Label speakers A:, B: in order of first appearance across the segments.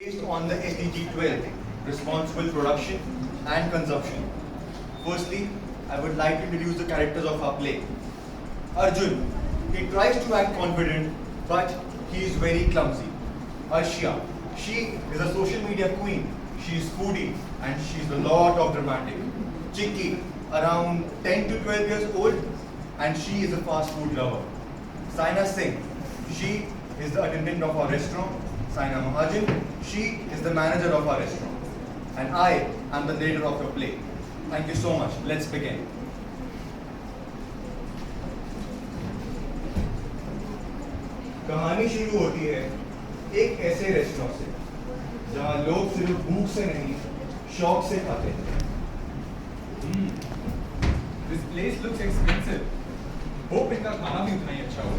A: based on the SDG 12, responsible production and consumption. Firstly, I would like to introduce the characters of our play. Arjun, he tries to act confident, but he is very clumsy. Arshia, she is a social media queen. She is foodie and she is a lot of dramatic. Chicky, around 10 to 12 years old, and she is a fast food lover. Saina Singh, she is the attendant of our restaurant. Saina Mahajan, she is the manager of our restaurant. And I am the narrator of your play. Thank you so much. Let's begin. कहानी शुरू होती है एक ऐसे restaurant से जहां लोग सिर्फ भूख से नहीं शौक से खाते हैं.
B: This place looks expensive. Hope इनका खाना भी उतना ही अच्छा हो.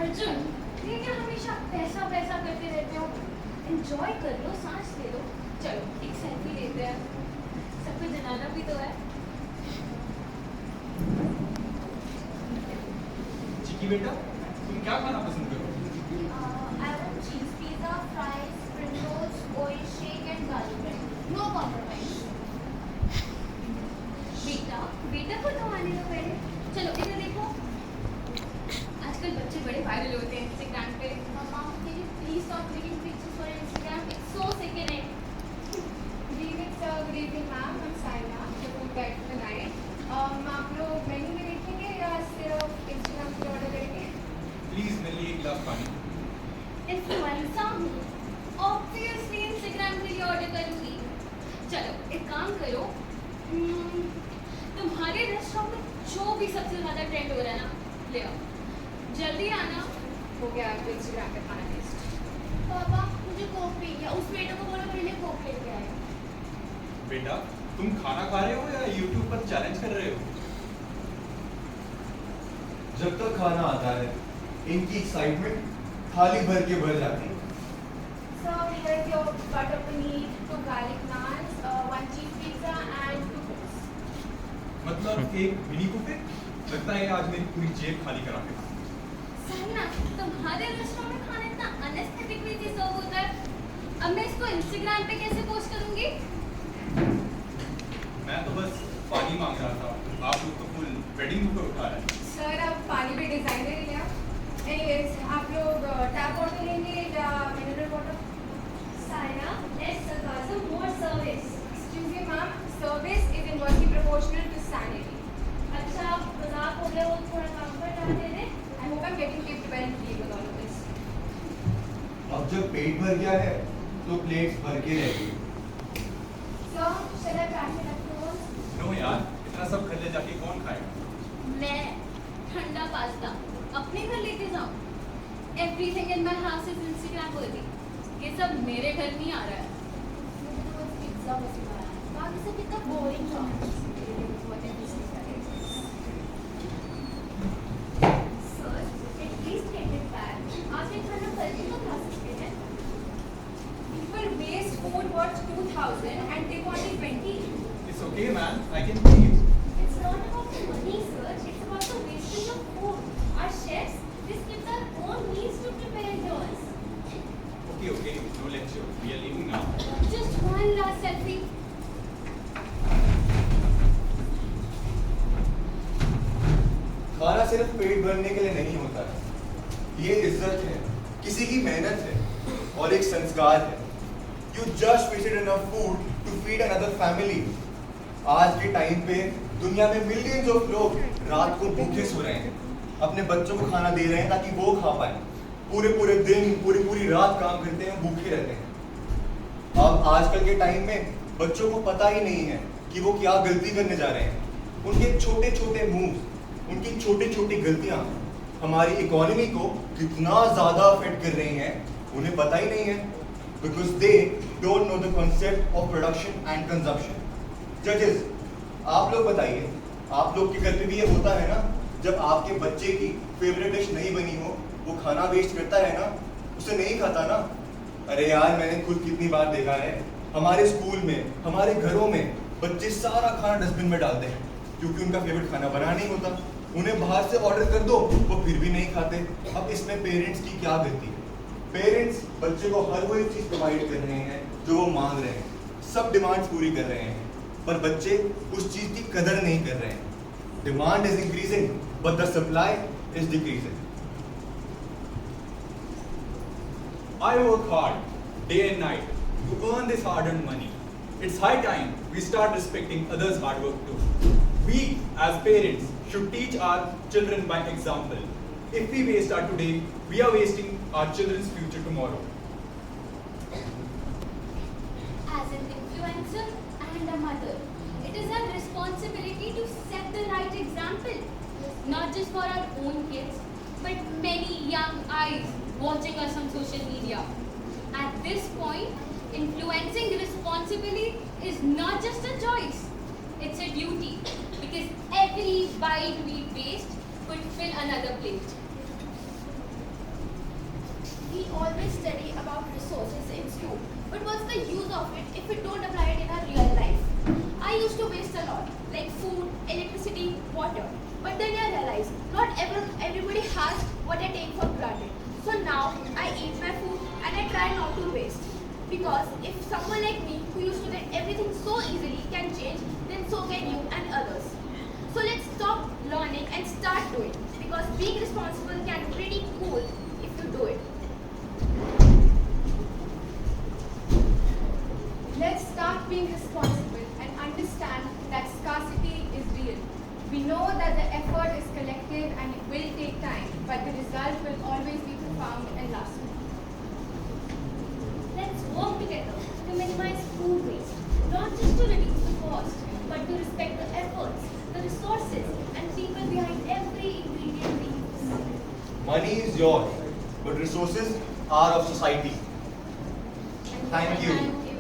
C: अर्जुन, ये क्या हमेशा पैसा पैसा करते रहते हो? एंजॉय कर लो, सांस ले लो. चलो एक सेल्फी लेते हैं. सबको जनाना भी तो है.
B: चिकी बेटा, तुम क्या खाना पसंद करो?
C: I want cheese pizza, fries, spring rolls, oil shake and garlic bread. No compromise. बेटा को तो आने दो पहले. चलो इधर देखो. आजकल बच्चे बड़े वायरल होते हैं इंस्टाग्राम पे. मम्मा, can you please stop clicking pictures for Instagram? It's so sickening.
D: Good evening, sir. Good evening, ma'am. I'm Saina. The food guide for the night. आप लोग मेन्यू में देखेंगे या सिर्फ इंस्टाग्राम पे ऑर्डर करेंगे?
B: Please मेरे लिए एक गिलास पानी.
C: इन्फ्लुएंसर हूँ. Obviously Instagram के लिए ऑर्डर करूँगी. चलो एक काम करो. तुम्हारे रेस्टोरेंट में जो भी सबसे ज़्यादा ट्रेंड हो रहा है ना, ले आओ. जल्दी आना.
D: हो गया आपको इंस्टाग्राम पे खाना टेस्ट.
C: पापा मुझे कोक चाहिए. उस बेटे को बोलो मेरे लिए कोक लेके आए.
B: बेटा, तुम खाना खा रहे हो या YouTube पर चैलेंज कर रहे हो?
A: जब तक खाना आता है इनकी एक्साइटमेंट थाली भर के भर जाती है.
D: Sir, here's your butter paneer, 2 garlic naans, 1 cheese pizza and 2 cokes.
B: मतलब एक मिनी बुफे? लगता है आज मेरी पूरी जेब खाली करा के.
C: साइना, तुम्हारे रेस्टोरेंट में खाना इतना अनएस्थेटिक वे से सर्व होता है. अब मैं इसको इंस्टाग्राम पे कैसे पोस्ट करूँगी?
B: मैं तो बस पानी मांग रहा था. आप लोग तो फुल वेडिंग बुफे उठा रहे हैं.
D: सर, आप पानी भी डिजाइनर ही लिया. एनीवेज, आप लोग टैप वाटर लेंगे या mineral water?
C: Saina, less sarcasm, more service.
D: Excuse me, ma'am. Service is inversely proportional to sanity.
C: अच्छा आप मजाक हो रहे हो, थोड़ा कंफर्ट आने दे.
D: I hope I'm getting kept well and clean with all of this.
A: अब जब पेट भर गया है तो प्लेट्स भर के रहेगी.
D: Sir, shall I pass it up to us?
B: No यार, इतना सब खरीदे जाके कौन खाएगा?
C: मैं ठंडा पास्ता अपने घर लेके जाऊँ. Everything in my house is Instagram worthy. ये सब मेरे घर नहीं आ रहा है.
D: मुझे तो बस पिज्जा पसंद आया. बाकी सब कितना बोरिंग था.
C: Sir, at least get it back. आज ये खाना कल भी तो खा सकते हैं.
D: People waste food worth 2,000 and they want it 20.
B: It's okay man, I can pay it.
C: It's not about the money, sir. It's about the wastage of food. Our chefs, they skip their own meals to prepare yours.
B: Okay, no lecture. We are leaving now.
C: Just one last selfie.
A: खाना सिर्फ पेट भरने के लिए नहीं होता है. ये इज्जत है, किसी की मेहनत है और एक संस्कार है. You just wasted enough food to feed another family. आज के टाइम पे दुनिया में मिलियंस ऑफ लोग रात को भूखे सो रहे हैं. अपने बच्चों को खाना दे रहे हैं ताकि वो खा पाए. पूरे पूरे दिन पूरी रात काम करते हैं, भूखे रहते हैं. अब आजकल के टाइम में बच्चों को पता ही नहीं है कि वो क्या गलती करने जा रहे हैं. उनके छोटे छोटे मूव, उनकी छोटी छोटी गलतियां हमारी इकोनॉमी को कितना ज़्यादा अफेक्ट कर रही हैं, उन्हें पता ही नहीं है. Because they don't know the concept of production and consumption. जजेस, आप लोग बताइए, आप लोग के घर पे भी ये होता है ना? जब आपके बच्चे की फेवरेट डिश नहीं बनी हो, वो खाना वेस्ट करता है ना, उसे नहीं खाता ना. अरे यार, मैंने खुद कितनी बार देखा है हमारे स्कूल में, हमारे घरों में बच्चे सारा खाना डस्टबिन में डालते हैं क्योंकि उनका फेवरेट खाना बना नहीं होता. उन्हें बाहर से ऑर्डर कर दो, वो फिर भी नहीं खाते. अब इसमें पेरेंट्स की क्या गलती है? पेरेंट्स बच्चे को हर वो एक चीज प्रोवाइड कर रहे हैं जो वो मांग रहे हैं, सब डिमांड्स पूरी कर रहे हैं, पर बच्चे उस चीज की कदर नहीं कर रहे हैं. Demand is increasing but the supply is decreasing.
B: I work hard day and night to earn this hard-earned money. It's high time we start respecting others' hard work too. We, as parents, should teach our children by example. If we waste our today, we are wasting our children's future tomorrow.
C: As an influencer and a mother, it is our responsibility to set the right example, not just for our own kids, but many young eyes watching us on social media. At this point, influencing responsibly is not just a choice, it's a duty, because every bite we waste could fill another plate.
E: We always study about resources in school, but what's the use of it if we don't apply it in our real life? I used to waste a lot, like food, electricity, water. But then I realized not everybody has what I take for granted. So now I eat my food and I try not to waste. Because if someone like me who used to get everything so easily can change, then so can you and others. So let's stop learning and start doing. Because being responsible can be pretty cool if you do it.
D: Let's start being responsible and understand that scarcity is real. We know that the effort is collective and it will take time, but the result will always be profound and lasting.
C: Let's work together to minimize food waste, not just to reduce the cost, but to respect the efforts, the resources, and people behind every ingredient we use.
A: Money is yours, but resources are of society. Thank you.
C: Thank you.